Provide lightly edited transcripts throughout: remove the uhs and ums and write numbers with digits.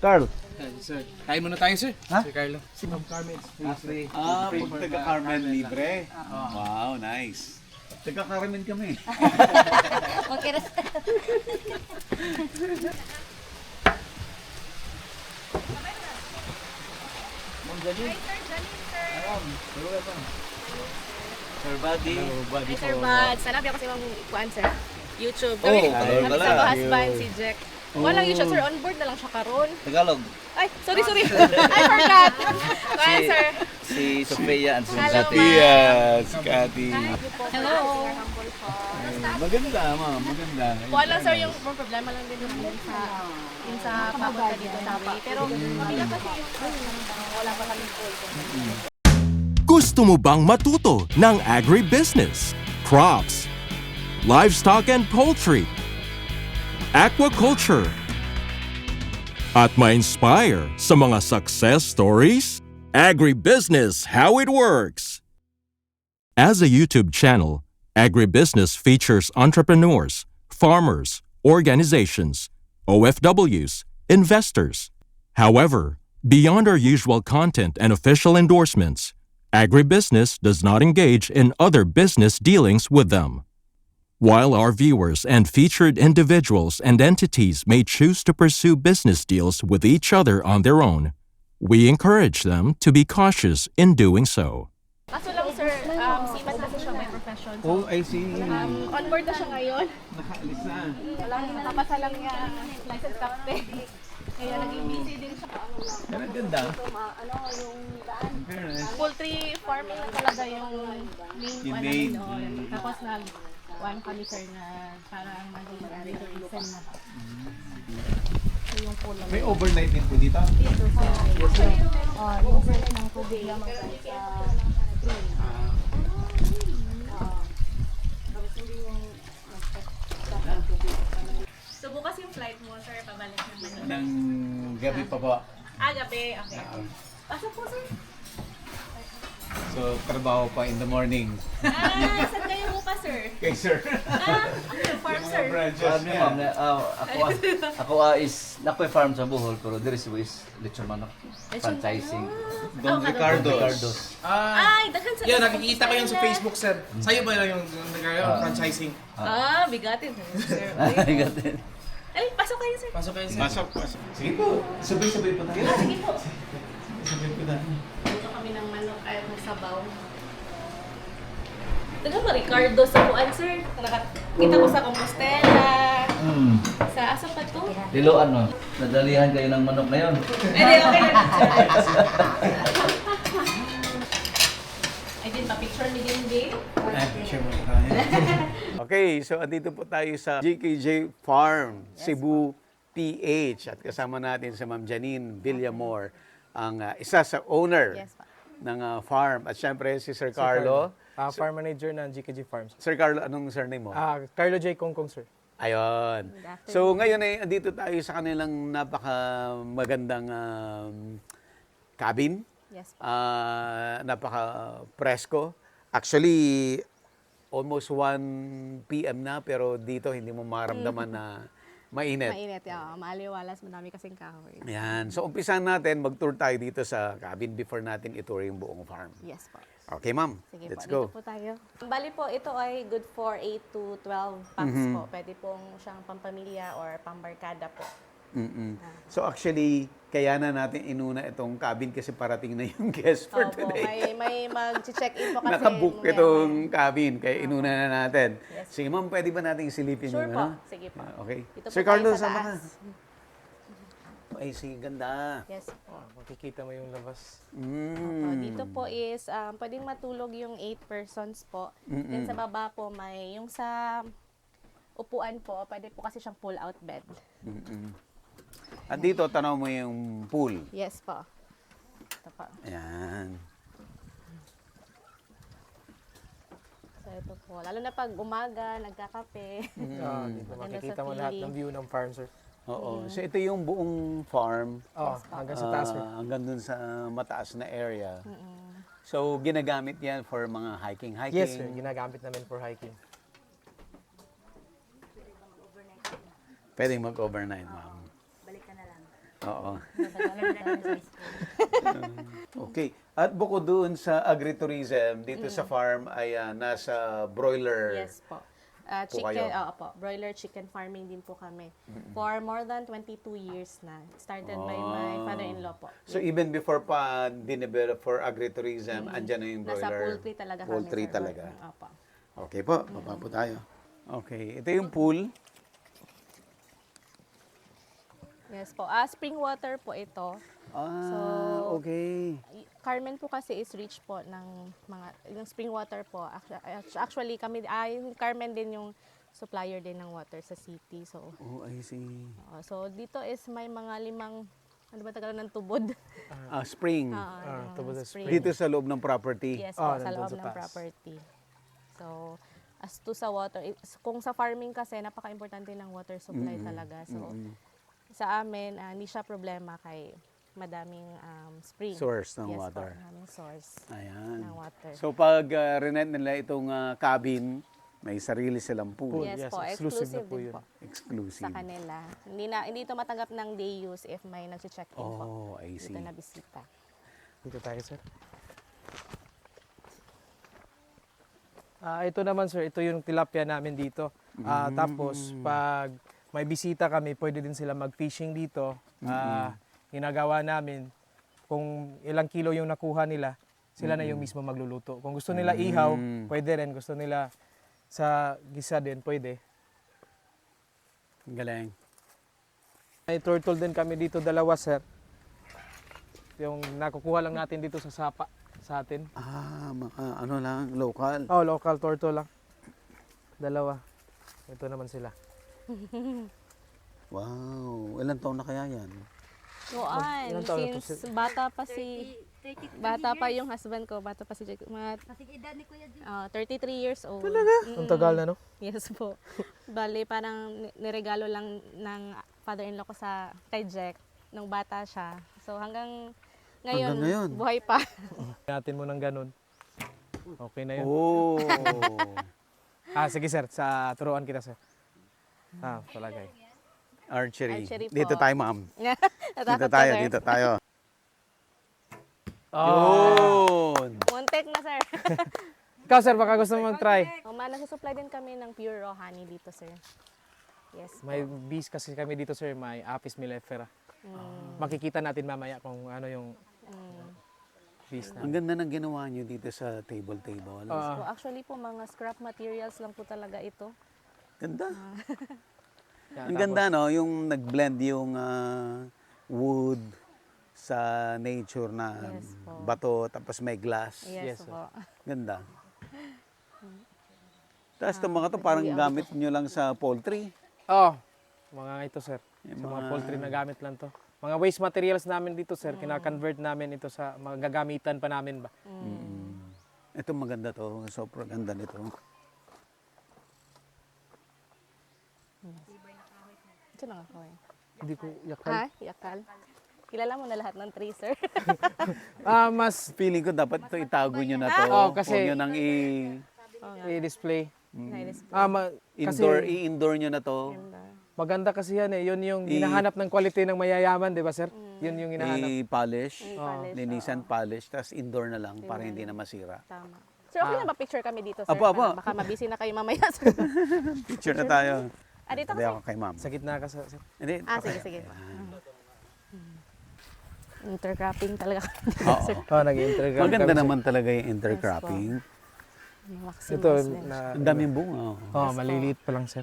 Carl. Sir, kain muna tayo, sir. Ha? Sir Carlo. Si Ma'am Carmen. Pag taga-Carmen libre. Wow, nice. Taga-Carmen kami. Okay na. Sir Buddy. Hi, Sir Bud. Sana ako si Ma'am Kuan, sir. YouTube. Oh, Kami Tagalog sa pala. husband, si Jack. Walang YouTube, sir. On board na lang siya karon. Tagalog. Ay, sorry. I forgot. Kuan, sir. Si Sophia and si Hello, Sati. ma'am. Yes, Cathy. Hello. Maganda, ma'am. Maganda. Kuan lang, sir, yung more problema lang din yung sa papunta dito sa way. Pero, hindi kasi yung wala pa kami pool. Gusto mo bang matuto ng agribusiness, crops, livestock and poultry, aquaculture, at ma-inspire sa mga success stories? Agribusiness How It Works! As a YouTube channel, Agribusiness features entrepreneurs, farmers, organizations, OFWs, investors. However, beyond our usual content and official endorsements, Agribusiness does not engage in other business dealings with them. While our viewers and featured individuals and entities may choose to pursue business deals with each other on their own, we encourage them to be cautious in doing so. Kaso lang, sir, simat na siya may profession. So, Oh, I see. on board na siya ngayon. Nakaalis na. Wala nang nakapasa lang niya license captain. Kaya naging busy din siya. Yan ang ganda. Yung daan. Fairness. Poultry farming lang talaga yung main Yung one main. namin doon. Tapos one kami, sir, na parang maging reason na. So yung pool lang. May overnight din po dito. Dito, sir. Yung sir ng tubig lang sa So bukas yung flight mo, sir, pabalik naman. Ng gabi pa po. Gabi. Okay. Pasok po, sir. So, trabaho pa in the morning. Saan kayo bukas, sir? Okay, sir. Farm, Mga sir. branches Ano niya. ma'am, ako is nakoy farm sa Bohol pero diri si is lechon manok franchising. Don Ricardo's. Ricardo's. Ay, daghan sa Yan, nakikita ko yan sa Facebook, sir. Sa'yo ba yung franchising? Bigatin, sir. Ay, gatin. Ay, pasok kayo, sir. Pasok kayo, sir. Pasok, pasok. Sige po. Sabay-sabay pa tayo. Sige po. Sabay pa tayo. Dito kami ng manok ay ng sabaw. Taga ba, Ricardo sa kuan, sir? Nakakita ko sa Compostela. Sa asa pa to? Dilo ano, nadalihan kayo ng manok na yon. Hindi, okay na. Ay, din pa picture ni Dindy. Okay, so andito po tayo sa GKJ Farm, Cebu, PH. At kasama natin si Ma'am Janine Villamor, ang isa sa owner Yes, pa. ng farm. At syempre si Sir Carlo. Farm manager ng GKG Farms. Sir Carlo, anong surname mo? Carlo J. Kongkong, sir. Ayun. afternoon. So ngayon ay andito tayo sa kanilang napaka magandang cabin. Yes, po. Napaka presko. Actually, almost 1 p.m. na pero dito hindi mo maramdaman na mainit. Mainit, maaliwalas, madami kasing kahoy. Yan. So umpisan natin, mag-tour tayo dito sa cabin before natin itour yung buong farm. Yes po. Okay, ma'am. Sige Let's po, go. dito po tayo. Bali po, ito ay good for 8 to 12 packs po. Pwede pong siyang pampamilya or pambarkada po. So actually, kaya na natin inuna itong cabin kasi parating na yung guest for Opo, today. may mag-check-in po kasi. Nakabook mamaya. itong cabin, kaya inuna na natin. Yes. Sige ma'am, pwede ba natin silipin Sure yung po. ano? Sige po. Okay. Dito po Sir tayo Carlo, sa sama ka. taas. Ay, sige, ganda. Yes po. Makikita mo yung labas. Opo, dito po is, pwedeng matulog yung 8 persons po. Then sa baba po, may yung sa upuan po, pwede po kasi siyang pull-out bed. At dito, tanaw mo yung pool. Yes po. Ito po. Ayan. So ito po. Lalo na pag umaga, nagkakape. Dito Maganda makikita sa mo lahat feeling. ng view ng farm, sir. Oo. So ito yung buong farm. Hanggang sa taas, sir. Hanggang dun sa mataas na area. So, ginagamit yan for mga hiking-hiking. Yes, sir. Ginagamit namin for hiking. Pwedeng mag-overnight, ma'am. Oo. Okay. At bukod doon sa agritourism, dito sa farm ay nasa broiler. Yes po. Po Chicken, kayo? po. Broiler chicken farming din po kami. For more than 22 years na. Started by my father-in-law po. So even before pa dinevelop for agritourism, andyan na yung Nasa broiler. poultry talaga kami. Poultry sir. talaga. Opo. Okay po, baba po tayo. Okay, ito yung pool. Yes po. Spring water po ito. Okay. Carmen po kasi is rich po ng mga yung spring water po. Actually kami yung Carmen din yung supplier din ng water sa city. So Oh, I see. so dito is may mga 5 ano ba tagal ng tubod? Spring. tubod sa spring. Dito sa loob ng property. Yes po, sa nandun loob sa ng taas. property. So as to sa water, kung sa farming kasi napaka-importante ng water supply talaga. So sa amin hindi siya problema kay madaming spring. Source ng Yes water. Po, madaming source Ayan. ng water. So pag rent nila itong cabin, may sarili silang pool. Yes Yes, po, exclusive exclusive na po din yun. po Exclusive. sa kanila. Hindi ito matanggap ng day use if may nag-check-in po. Oh, I see. Dito na bisita. Dito tayo, sir. Ito naman, sir. Ito yung tilapia namin dito. Tapos, pag may bisita kami, pwede din sila mag-fishing dito. Ginagawa namin, kung ilang kilo yung nakuha nila, sila na yung mismo magluluto. Kung gusto nila ihaw, pwede rin. Gusto nila sa gisa din, pwede. Galing. May turtle din kami dito, 2, sir. Yung nakukuha lang natin dito sa sapa sa atin. Ano lang, local. Oh, local turtle lang. 2. Ito naman sila. Wow. Ilan taon na kaya yan? Noon, ilang taon na to, since bata pa yung husband ko, bata pa si Jake, mga 33 years old. Ang tagal na, no? Yes po. Bali, parang niregalo lang ng father-in-law ko kay Jack nung bata siya. So hanggang ngayon, buhay pa. Natin mo ng ganun. Okay na yun. Oh. Sige sir, turuan kita sir. Palagay. Archery. Archery po. Dito tayo, ma'am. Natakot Dito ka, tayo, sir? dito tayo. Oh. Yun. Muntik na, sir. Ikaw sir, baka gusto mo mag-try. Nagsusupply din kami ng pure raw honey dito, sir. Yes po. May bees kasi kami dito sir, may Apis mellifera. Makikita natin mamaya kung ano yung bees na. Ang ganda ng ginawa nyo dito sa table. So, actually po, mga scrap materials lang po talaga ito. Ganda. Ang ganda, no? Yung nag-blend yung wood sa nature na Yes po. bato, tapos may glass. Yes, Yes, po. Ganda. Tapos itong mga to parang gamit nyo lang sa poultry. Mga ito sir. Sa mga poultry na gamit lang to. Mga waste materials namin dito sir, kina-convert namin ito sa mga gagamitan pa namin ba. Ito maganda to. Sobrang ganda nito. Ito na ako eh. Hindi ko yakal. Yakal. Kilala mo na lahat ng tree, sir. Mas Feeling ko dapat ito itago nyo na to. kasi- Huwag nyo nang i-display. indoor, i-indoor nyo na to. Maganda kasi yan eh. Yun yung hinahanap ng quality ng mayayaman, di ba sir? Yun yung hinahanap. I-polish. I-polish, Linisan, polish. Tapos indoor na lang para hindi na masira. Tama. Sir, okay na ba picture kami dito, sir? Apo. Baka mabisi na kayo mamaya, sir. Picture na tayo. Dito Sabi kasi. ako kay ma'am. Sa gitna ka sir. Hindi, Sige, sige. Intercropping talaga kami dito, Oo. sir. Nag-intergraph Maganda kami, sir. naman talaga yung intercropping. Maximum Ito, Ang daming bunga. maliliit pa lang sir.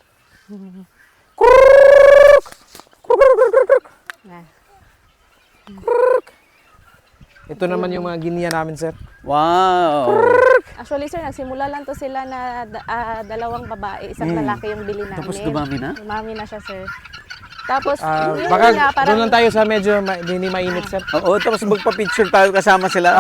Ito naman yung mga giniya namin sir. Wow! Actually, sir, nagsimula lang to sila na 2 babae, isang lalaki yung bili namin. Tapos dumami na? Dumami na siya, sir. Tapos, yun Baka nga, doon lang tayo sa medyo hindi mainit sir. Oo, tapos magpa-picture tayo kasama sila.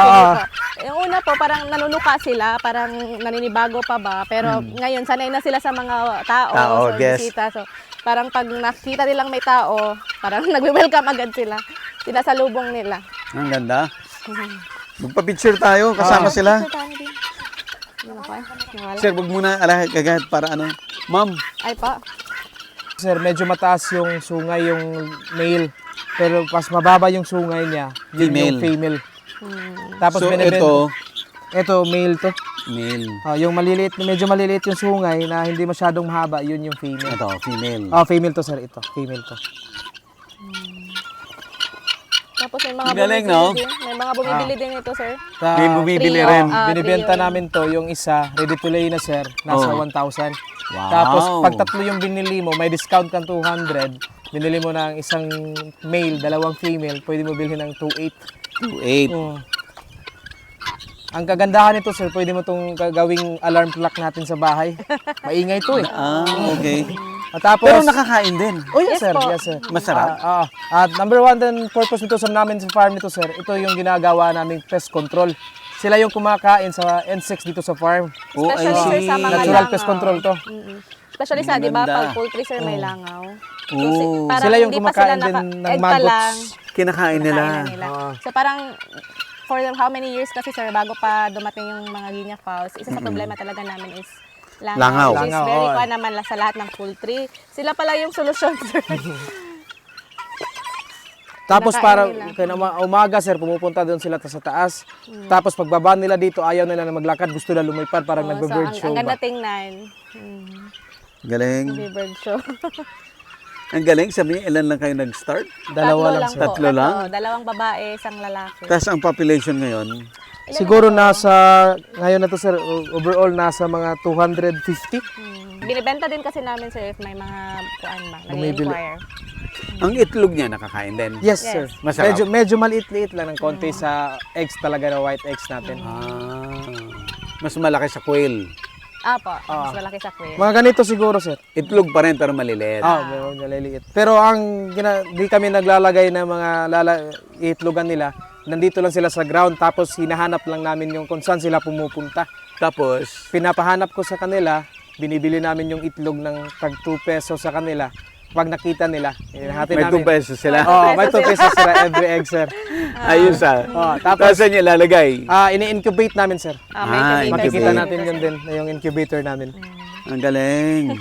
Yung una po, parang nanunuka sila, parang naninibago pa ba. Pero ngayon, sanay na sila sa mga tao, so, guest. bisita. So, parang pag nakita nilang may tao, parang nagwe-welcome agad sila. Sinasalubong nila. Ang ganda. Magpa-picture tayo kasama sila. Sir, tayo din. Yun ako eh. Nawala. Sir, wag muna agad para ano. Ma'am, Ay pa. sir, medyo mataas yung sungay yung male. Pero mas mababa yung sungay niya, yun yung female. Tapos So, ito male to. male. Yung maliliit, medyo maliliit yung sungay na hindi masyadong mahaba, yun yung female. Ito, female. Female to sir, ito. Female to. Tapos may mga Galing, bumibili no? din. May mga bumibili din ito, sir. May bumibili trio. rin. Binibenta trio. namin to, yung isa, ready to lay na sir, nasa Oh. 1,000. Wow. Tapos pag tatlo yung binili mo, may discount kang 200. Binili mo ng isang male, dalawang female, pwede mo bilhin ng 2,800. 2.8. Ang kagandahan nito sir, pwede mo itong gawing alarm clock natin sa bahay. Maingay to eh. Okay. At tapos, Pero nakakain din. oh yes, Yes sir, po. yes sir. Masarap. At number one din purpose nito sa namin sa farm nito sir, ito yung ginagawa naming pest control. Sila yung kumakain sa insects dito sa farm. Oh, I Especially, sir, see. sa mga Natural langaw. pest control to. Especially sa, di ba, Maganda. pag poultry, sir, may langaw. Oh. parang Sila yung hindi pa kumakain sila din ng egg pa maggots. lang, Kinakain nila. kinakain na nila. So parang, for how many years kasi sir, bago pa dumating yung mga guinea fowls, isa sa problema talaga namin is Langaw. langaw. Which is Langaw, very oo. kuha naman sa lahat ng poultry. Sila pala yung solusyon, sir. Tapos Kinakain para kaya umaga sir, pumupunta doon sila sa taas. Tapos pagbaba nila dito, ayaw nila na maglakad, gusto na lumipad, parang So, nagbe-bird show ang ganda ba? tingnan. Galing. Bird show. Ang galing. Sabi niya, ilan lang kayo nag-start? Dalawa lang sir. po. Tatlo lang? Dalawang babae, isang lalaki. Tapos ang population ngayon, Siguro nasa, ngayon na to sir, overall nasa mga 250. Binibenta din kasi namin sir if may mga kuan ba, Bumibili. nag-inquire. ang itlog niya nakakain din. Yes, Yes. sir. Masarap. Medyo maliit-liit lang ng konti sa eggs talaga na white eggs natin. Mas malaki sa quail. Apo, mas malaki sa quail. Mga ganito siguro sir. Itlog pa rin pero maliliit. Meron naliliit. Pero ang di kami naglalagay ng mga itlogan nila. Nandito lang sila sa ground tapos hinahanap lang namin yung kung saan sila pumupunta. Tapos, Pinapahanap ko sa kanila, binibili namin yung itlog ng tag 2 pesos sa kanila. Pag nakita nila, hinahatin may 2 namin. pesos sila. May 2 pesos sila every egg sir. Ayos Tapos saan niya lalagay? Ini-incubate namin sir. May Ah, incubator. Makikita Incubate. natin yun din, yung incubator namin. Ang galing.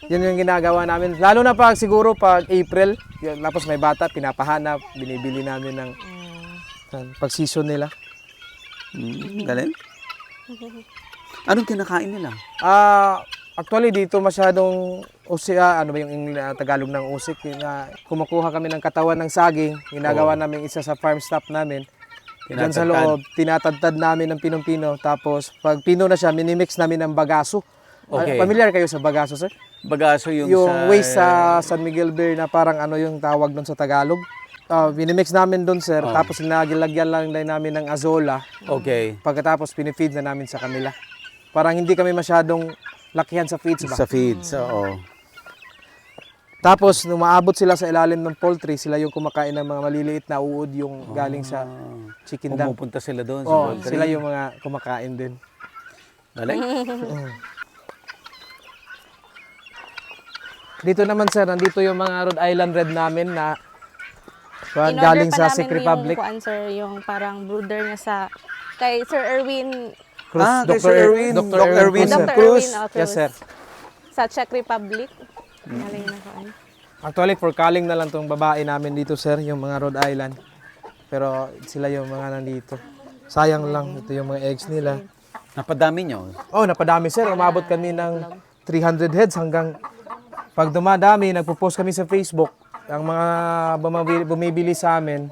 Yun yung ginagawa namin. Lalo na pag siguro pag April, yun, tapos may bata, pinapahanap, binibili namin ng pag season nila. Galing. Anong kinakain nila? Actually dito masyadong ano ba yung Tagalog ng usik, yung, kumukuha kami ng katawan ng saging, ginagawa namin isa sa farm staff namin. Diyan sa loob, tinatadtad namin ng pinong-pino, tapos pag pino na siya, minimix namin ng bagaso. Okay. Familiar kayo sa bagaso, sir? Bagaso yung sa... Waste sa San Miguel Beer na parang ano yung tawag doon sa Tagalog. Minimix namin doon, sir, tapos nagilagyan lang din namin ng azola. Okay. Pagkatapos pinifeed na namin sa kanila. Parang hindi kami masyadong lakihan sa feeds ba? Sa feeds, oo. Tapos nung maabot sila sa ilalim ng poultry, sila yung kumakain ng mga maliliit na uod yung galing sa chicken dung. Pumupunta sila doon sa Oo, poultry. sila yung mga kumakain din. Galing. Dito naman sir, nandito yung mga Rhode Island Red namin na In-order galing pa sa namin Czech Republic. Yung, kuan, sir, yung parang brooder niya sa kay Sir Erwin. Kay Sir Erwin. Dr. Dr. Erwin Cruz, sir. Dr. Cruz. Erwin Cruz. Yes sir. Sa Czech Republic. Galing na kuan. Actually, for calling na lang tong babae namin dito, sir, yung mga Rhode Island. Pero sila yung mga nandito. Sayang lang, ito yung mga eggs nila. Napadami nyo. Napadami, sir. Umabot kami ng 300 heads hanggang pag dumadami, nagpo-post kami sa Facebook. Ang mga bumibili sa amin,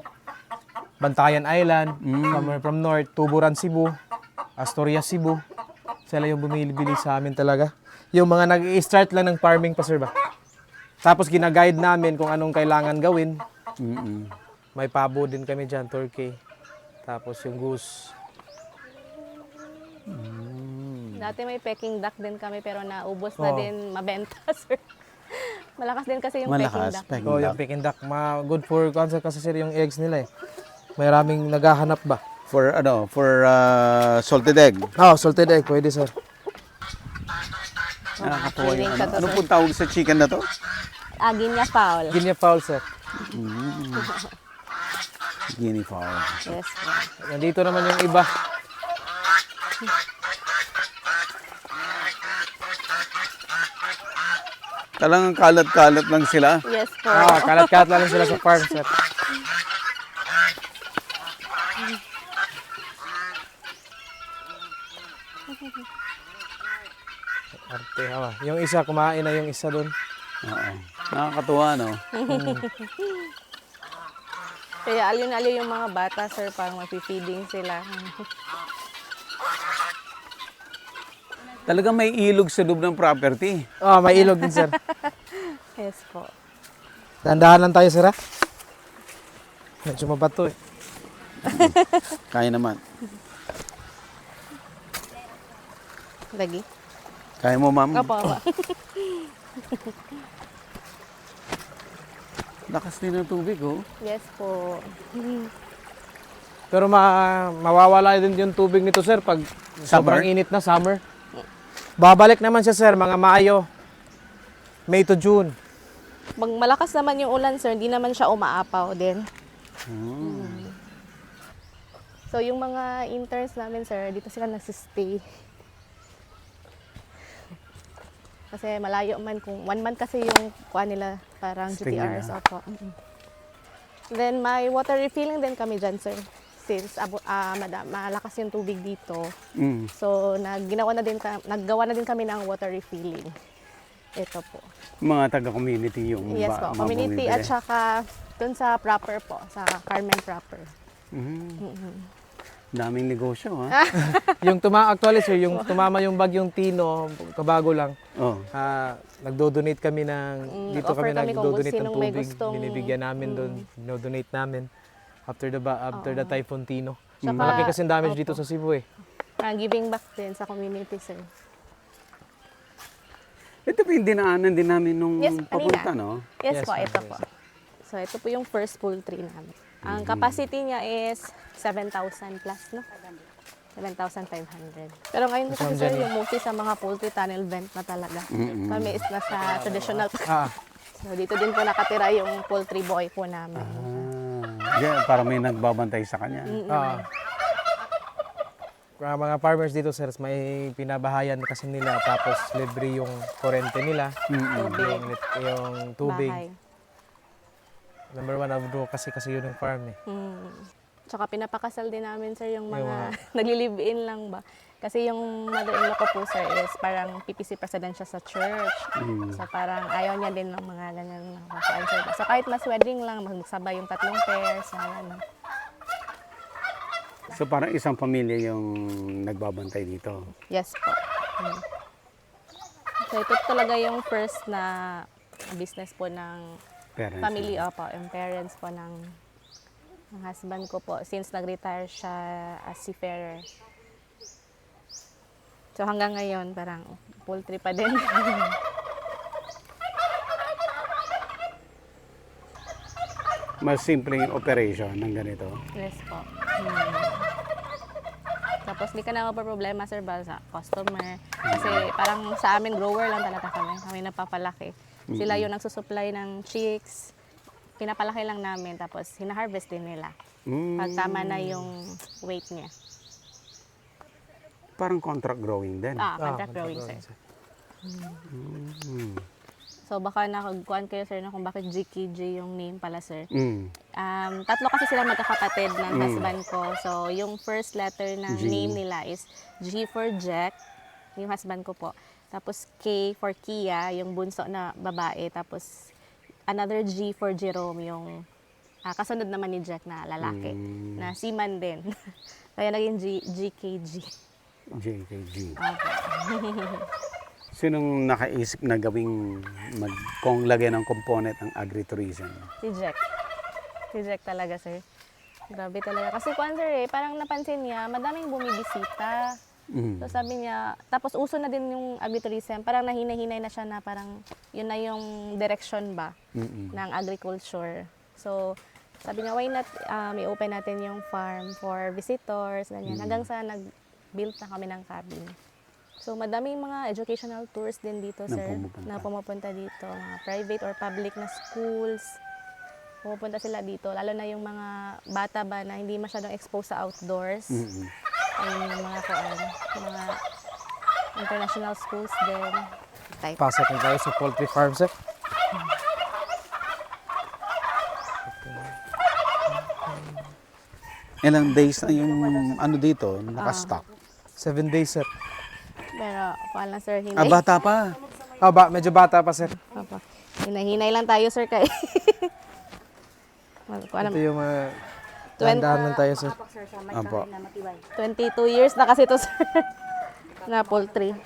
Bantayan Island, somewhere from North, Tuburan, Cebu, Astoria, Cebu. Sila yung bumibili sa amin talaga. Yung mga nag-i-start lang ng farming pa, sir ba? Tapos gina-guide namin kung anong kailangan gawin. May pabo din kami dyan, turkey. Tapos yung goose. Dati may Peking duck din kami pero naubos na din mabenta, sir. Malakas din kasi yung Peking duck. Yung Peking duck. Good for cancer kasi sir yung eggs nila eh. May raming naghahanap ba? For salted egg. Salted egg. Pwede sir. Nakakatuwa yung Feeling ka to, Ano sir. pong tawag sa chicken na to? Guinea fowl. Guinea fowl sir. Guinea fowl. Yes, po. Nandito naman yung iba. Talagang kalat-kalat lang sila. Yes po. Kalat-kalat lang sila sa farm, sir. Arte, yung isa, kumain na yung isa doon. Oo. Nakakatuwa, no? Kaya alin-alin yung mga bata, sir, parang mapifeeding sila. Talagang may ilog sa loob ng property. May ilog din, sir. Yes po. Dandahan lang tayo, sir, ha? Medyo mabato, eh. Kaya naman. Lagi. Kaya mo, ma'am? Opo, opo. Lakas din ng tubig, oh. Yes po. Pero mawawala din yung tubig nito, sir, pag sobrang init na summer. Babalik naman siya, sir, mga Mayo. May to June. Pag malakas naman yung ulan, sir, hindi naman siya umaapaw din. So, yung mga interns namin, sir, dito sila nagsistay. Kasi malayo man kung 1 month kasi yung kuha nila parang Stay GTRs. nila. Opo. Then may water refilling din kami dyan, sir. Since malakas yung tubig dito. Mm. So naggawa na din kami ng water refilling. Ito po. Mga taga-community yung Yes po, mga community bumibili. at saka dun sa proper po, sa Carmen proper. Daming negosyo, ha? Actually, sir, yung tumama yung bagyong Tino, kabago lang. Oh. Nagdo-donate kami ng dito offer kami kami kung nagdo-donate ng sinong may tubig. gustong- Binibigyan namin doon, dinodonate namin after the Typhoon Tino. Tsaka- Malaki kasi damage dito Opo. sa Cebu, eh. Giving back din sa community, sir. Ito po yung dinaanan din namin nung Yes, papunta, kanina. no? Yes, Yes, po, ma'am. ito po. So ito po yung first poultry namin. Ang capacity niya is 7,000 plus, no? 7,500. Pero ngayon kasi, sir, yung mostly sa mga poultry tunnel vent na talaga. Kami is nasa traditional. So dito din po nakatira yung poultry boy po namin. Yeah, para may nagbabantay sa kanya. Mga farmers dito, sir, may pinabahayan kasi nila tapos libre yung kurente nila. Tubig, Yung tubig. bahay. Number one, abdo kasi yun yung farm, eh. Tsaka pinapakasal din namin, sir, yung mga nagli-live-in lang ba. Kasi yung mother-in-law ko po, sir, is parang PPC president siya sa church. So parang ayaw niya din ng mga ganyan nakakasal, sir. So kahit mas wedding lang, magsabay yung 3 pairs, ano. So parang isang pamilya yung nagbabantay dito. Yes po. So ito talaga yung first na business po ng Parents. family, opo, yung parents po ng husband ko po since nag-retire siya as seafarer. So hanggang ngayon parang poultry pa din. Mas simple yung operation ng ganito. Yes po. Tapos di ka na problema, sir, ba sa customer. Kasi parang sa amin, grower lang talaga kami. Kami napapalaki. Sila yung nagsusupply ng chicks. Pinapalaki lang namin. Tapos hina-harvest din nila. Pag tama na yung weight niya. Parang contract growing din. Contract growing, sir. So baka nakagkuhan kayo, sir, na kung bakit GKJ yung name pala, sir. Tatlo kasi sila magkakapatid ng husband ko. So yung first letter ng name nila is G for Jack, yung husband ko po. Tapos K for Kia, yung bunso na babae. Tapos another G for Jerome, yung kasunod naman ni Jack na lalaki. Na seaman din. Kaya naging GKG. JKG. Okay. Sinong nakaisip na gawing kung lagyan ng component ng agritourism? Si Jack. Si Jack talaga, sir. Grabe talaga. Kasi kung sir, parang napansin niya, madaming bumibisita. So sabi niya, tapos uso na din yung agritourism. Parang nahinay-hinay na siya na parang yun na yung direction ba ng agriculture. So sabi niya, why not i-open natin yung farm for visitors, ganyan. Hanggang sa nag-build na kami ng cabin. So madaming mga educational tours din dito, sir, na pumupunta dito. Mga private or public na schools. Pumupunta sila dito. Lalo na yung mga bata ba na hindi masyadong exposed sa outdoors. Yung mga international schools din. type. Pasok na tayo sa poultry farm, sir. Ilang days na yung ano dito, nakastock? 7 days, sir. Pero, kuha lang sir, hinay. Ah, bata pa. Medyo bata pa, sir. Opo. Hinay lang tayo sir kay. Kuha Ito lang. yung mga dahan-dahan lang tayo, sir. Apo. 22 years na kasi to sir. Na poultry.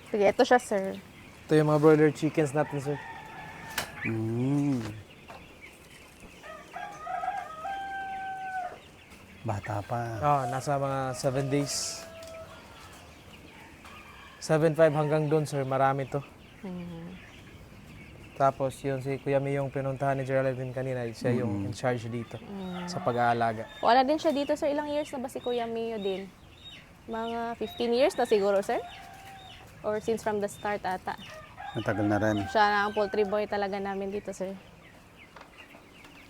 Sige, ito siya sir. Ito yung mga broiler chickens natin, sir. Mm. Bata pa. Nasa mga 7 days. 7.5 hanggang doon, sir. Marami to. Tapos yun, si Kuya May yung pinuntahan ni Geraldine kanina. Siya yung in charge dito sa pag-aalaga. Wala din siya dito sir. Ilang years na ba si Kuya Mio din? Mga 15 years na siguro sir? Or since from the start ata? Matagal na rin. Siya na ang poultry boy talaga namin dito sir.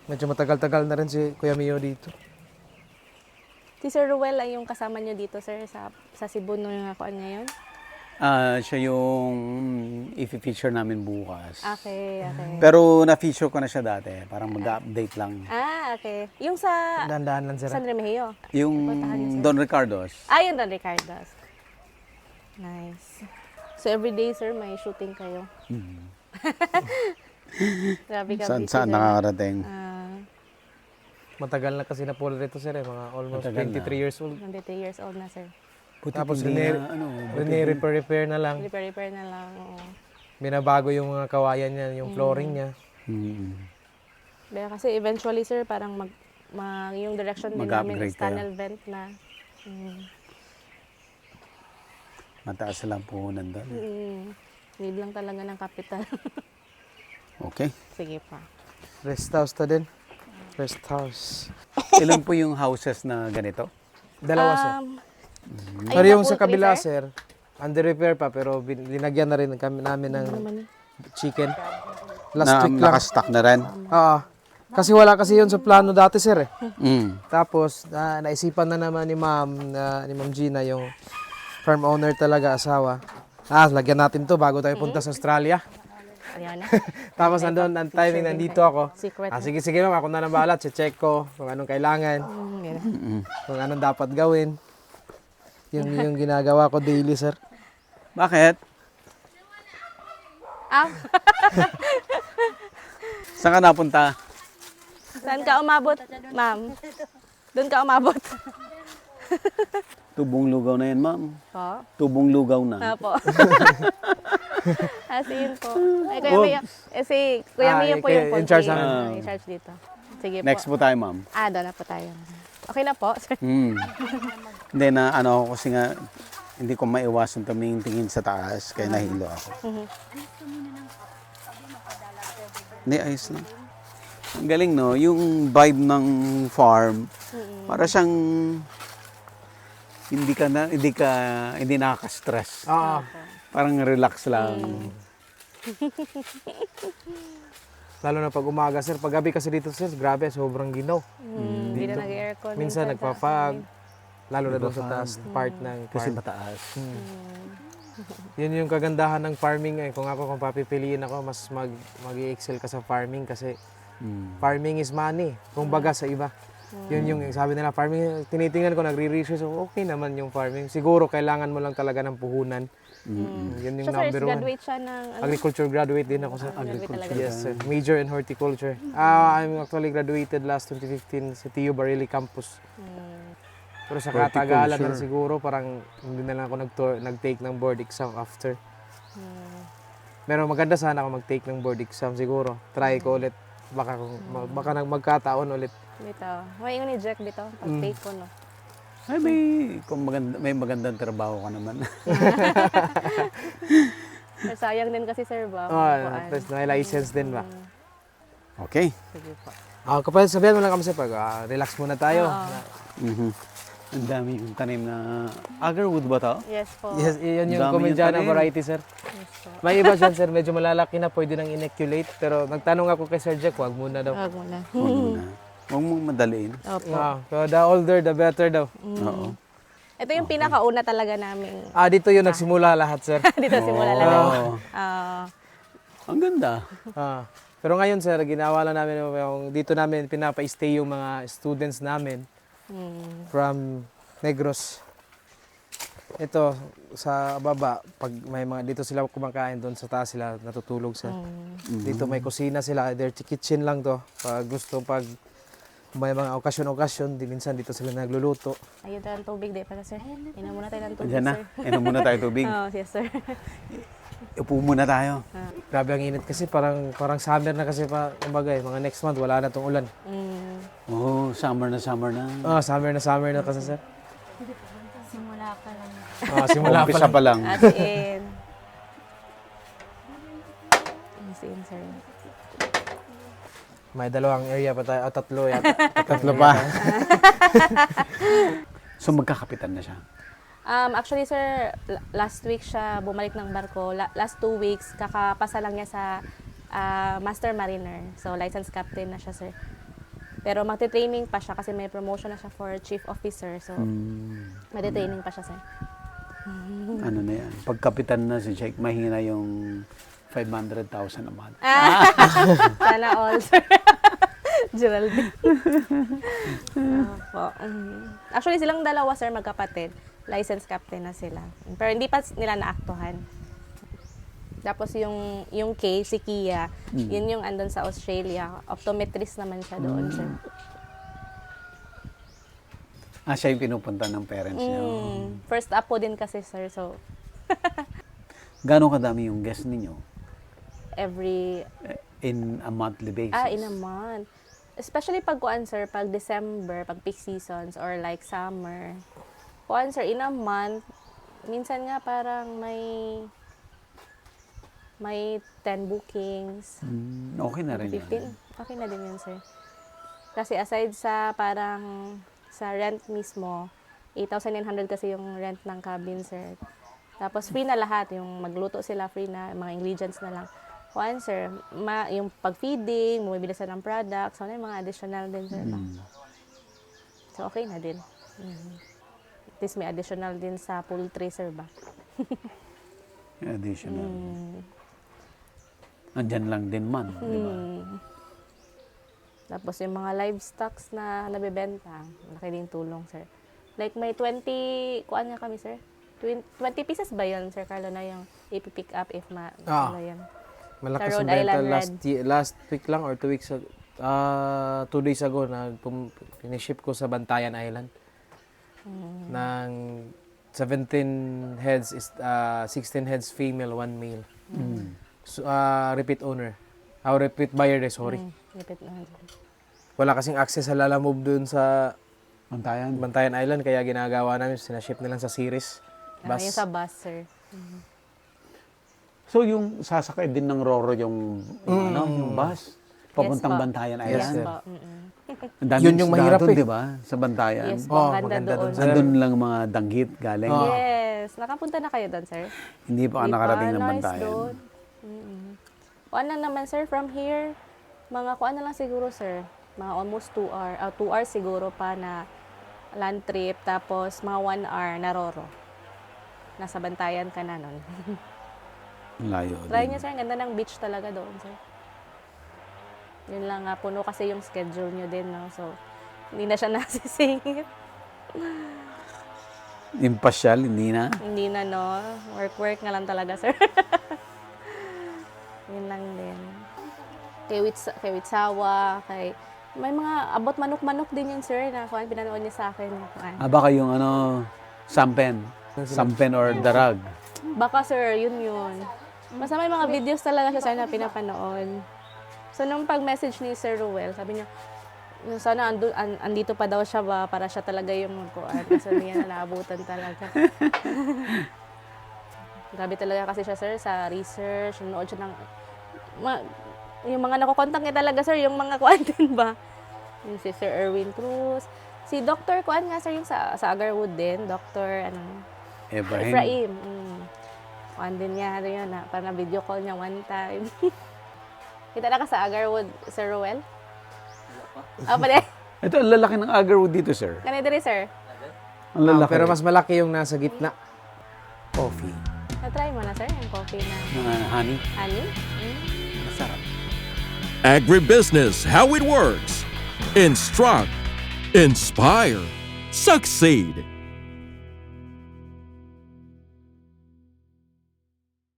Medyo matagal-tagal na rin si Kuya Mio dito. Si Sir Ruel ay yung kasama niyo dito sir sa Cebu no yung akuan ngayon? Siya yung i-feature namin bukas. Okay. Pero na-feature ko na siya dati. Parang mag-update lang. Okay. Yung sa Dahan-dahan lang, sir. San Remigio? Yung Don Ricardo's. Yung Don Ricardo's. Nice. So everyday sir may shooting kayo? Grabe ka Saan busy, sir. nakakarating? Matagal na kasi na poultry ito, sir. Mga almost Matagal 23 na. years old. 23 years old na sir. Buti Tapos hindi rini- na, Repair na lang. Repair na lang. Oo. Binabago yung mga kawayan niya, yung flooring niya. Kaya kasi eventually sir parang yung direction din namin Mag-upgrade is tunnel vent na. Mataas lang puhunan doon. Need lang talaga ng capital. Okay. Sige pa. Rest house to din. Rest house. Ilan po yung houses na ganito? Dalawa, sir. Ayun Pero na yung sa poultry, kabila, sir, under repair pa, pero linagyan na rin namin ng chicken. Last week lang. Nakastock na rin? Oo. Kasi wala kasi yun sa plano dati, sir. Mm. Tapos, naisipan na naman ni Ma'am Gina, yung farm owner talaga, asawa. Lagyan natin to bago tayo punta sa Australia. Ayun na. Tapos nandun, ang timing, nandito ako. Secret. Sige ma'am, ako na nang bahala. Check ko kung anong kailangan, kung anong dapat gawin. Yun yung ginagawa ko daily, sir. Bakit? Saan ka napunta? Saan ka umabot, ma'am? Doon ka umabot. Tubong lugaw na yan, ma'am. Po? Tubong lugaw na. Po. As in po. Ay, Kuya Mio. Si Kuya Mio po yung in charge poultry. namin. In charge dito. Sige po. Next po tayo, ma'am. Doon na po tayo. Okay na po, sir. Hindi na ano ako kasi nga hindi ko maiwasan tumingin sa taas kaya nahilo ako. Hindi, ayos lang. Ang galing, no? Yung vibe ng farm, para siyang hindi nakaka-stress. Oo. Parang relax lang. Lalo na pag umaga, sir. Pag gabi kasi dito, sir, grabe, sobrang ginaw. Hindi na nag-aircon. Minsan nagpapag, lalo na doon sa taas part ng Kasi farm. mataas. Yun yung kagandahan ng farming. Kung papipiliin ako, mas mag-i-excel ka sa farming kasi farming is money. Kung baga sa iba. Yun yung sabi nila, farming, tinitingnan ko, nagre-research, so okay naman yung farming. Siguro kailangan mo lang talaga ng puhunan. Yun yung Siya, sir, number one. graduate siya ng Agriculture graduate din ako, sir. graduate talaga. Yes, sir. Major in horticulture. I'm actually graduated last 2015 sa TU Barili Campus. Pero sa katagalan na siguro, parang hindi na lang ako nag-take ng board exam after. Pero maganda sana ako mag-take ng board exam siguro. Try ko ulit. Baka magkataon ulit. Dito. May ingon ni Jack dito. Pag-take ko, no? Ay, may magandang trabaho ka naman. Pero sayang din kasi, sir, ba? Tapos may license din ba? Okay. Sige po. Kapag sabihan mo lang kami sir, pag relax muna tayo. Ang dami yung tanim na agarwood ba to? Yes po. Yes, yun yung Dami Comediana yung tanim. variety, sir. May iba dyan, sir. Medyo malalaki na, pwede nang inoculate. Pero nagtanong ako kay Sir Jack, wag muna daw. Huwag mo na. Huwag muna. Huwag mong madaliin. Opo. So the older, the better daw. Oo. Ito yung pinakauna talaga namin. Dito yung nagsimula lahat, sir. Dito simula lang. Oh, ang ganda. Pero ngayon, sir, ginawa lang namin yung dito namin pinapa-stay yung mga students namin from Negros. Ito, sa baba, pag may mga, dito sila kumakain, doon sa taas sila natutulog, sir. Dito may kusina sila, dirty kitchen lang to. Pag may mga okasyon-okasyon, minsan dito sila nagluluto. Ayun tayo ng tubig, di pa sir. Inom muna tayo ng tubig, Diyan na. sir. Inom muna tayo tubig. Oh, yes, sir. Upo muna tayo. Grabe ang init kasi, parang summer na kasi pa, kumbaga, mga next month, wala na tong ulan. Oh, summer na summer na. Summer na kasi, sir. Simula pa lang. Simula pa Umpisa lang. pa lang. As in. As in, sir. May dalawang area pa tayo, tatlo yata. Tatlo pa. So magkakapitan na siya. Actually, sir, last week siya bumalik ng barko. Last 2 weeks, kakapasa lang niya sa Master Mariner. So, license captain na siya, sir. Pero magte-training pa siya kasi may promotion na siya for chief officer. So, magte-training pa siya, sir. Ano na yan? Pagkapitan na si Jake, mahina yung 500,000 a month. Sana all, sir. Geraldine. Opo. Actually, silang dalawa, sir, magkapatid. License captain na sila. Pero hindi pa nila naaktuhan. Tapos yung Kay, si Kia, yun yung andun sa Australia. Optometrist naman siya doon, sir. Siya yung pinupunta ng parents niya. First up po din kasi, sir. So, Gano'ng kadami yung guest ninyo? every In a monthly basis? in a month. Especially pag kuan, sir, pag December, pag peak seasons, or like summer. Kuan, sir, in a month, minsan nga parang may 10 bookings, Okay na rin 15. yan. Okay na din yun, sir. Kasi aside sa parang sa rent mismo, 8,900 kasi yung rent ng cabin, sir. Tapos free na lahat, yung magluto sila, free na, mga ingredients na lang. Kuan, sir, yung pag-feeding, bumibili sila ng products, so, yung mga additional din, sir. So, okay na din. At least may additional din sa poultry, sir, ba? Additional. Andyan lang din man, di ba? Tapos yung mga livestocks na nabebenta, malaki din tulong, sir. Like may 20, kuan nga kami, sir? 20 pieces ba yun, Sir Carlo, na yung ipipick up if ano yan? Malakas Sa yung Rhode Island benta last week lang or 2 weeks ago. 2 days ago na piniship ko sa Bantayan Island. Ng 17 heads is 16 heads female, 1 male. So, repeat owner. Repeat buyer, sorry. Lipit na. Wala kasing access sa Lalamove dun sa Bantayan. Bantayan Island, kaya ginagawa namin, sinaship nilang sa series. Yung sa bus, sir. So yung sasakay din ng Roro yung yung bus papuntang Yes, po. Bantayan Yes, Island. sir. Ang daming Yun yung isda mahirap doon, eh. di ba? Sa Bantayan. Yes po, ang ganda maganda doon. doon, sir. Nandun lang mga danggit galing. Yes. Nakapunta na kayo doon, sir? Hindi pa Di nakarating pa, ng nice Bantayan. doon. Kuan na naman, sir, from here, mga kuan na lang siguro, sir. Mga almost 2 hours. 2 hours siguro pa na land trip. Tapos mga 1 hour na Roro. Nasa Bantayan ka na nun. Layo. Try din. niyo, sir. Ang ganda ng beach talaga doon, sir. Yun lang nga, puno kasi yung schedule nyo din, no? So, hindi na siya nasisingit. Yung pasyal, hindi na. Hindi na, no? Work nga lang talaga, sir. Yun lang din. Kay Witsawa, may mga abot manok-manok din yun, sir, na kuhan, pinanood niya sa akin. Kuhan. Baka yung sampen. Sampen or darag. Baka, sir, yun. Basta may mga videos talaga siya, sir, na pinapanood. So, nung pag-message ni Sir Ruel, sabi niya, sana andito pa daw siya ba para siya talaga yung magkuhan. Kasi niya nalaabutan talaga. Grabe talaga kasi siya, sir, sa research. Nanood siya ng... yung mga nakukontak niya talaga, sir, yung mga kuhan din ba? Yung si Sir Erwin Cruz. Si Dr. Kuhan nga, sir, yung sa Agarwood din. Dr. Efraim. Kuhan din niya, yun, parang video call niya one time. Kita na ka sa Agarwood, Sir Ruel? Pwede. Ito, ang lalaki ng Agarwood dito, sir. Ganito rin, sir. Ang lalaki. Pero mas malaki yung nasa gitna. Coffee. Na-try mo na, sir, yung coffee na Honey. honey? Masarap. Agribusiness, how it works. Instruct, inspire, succeed.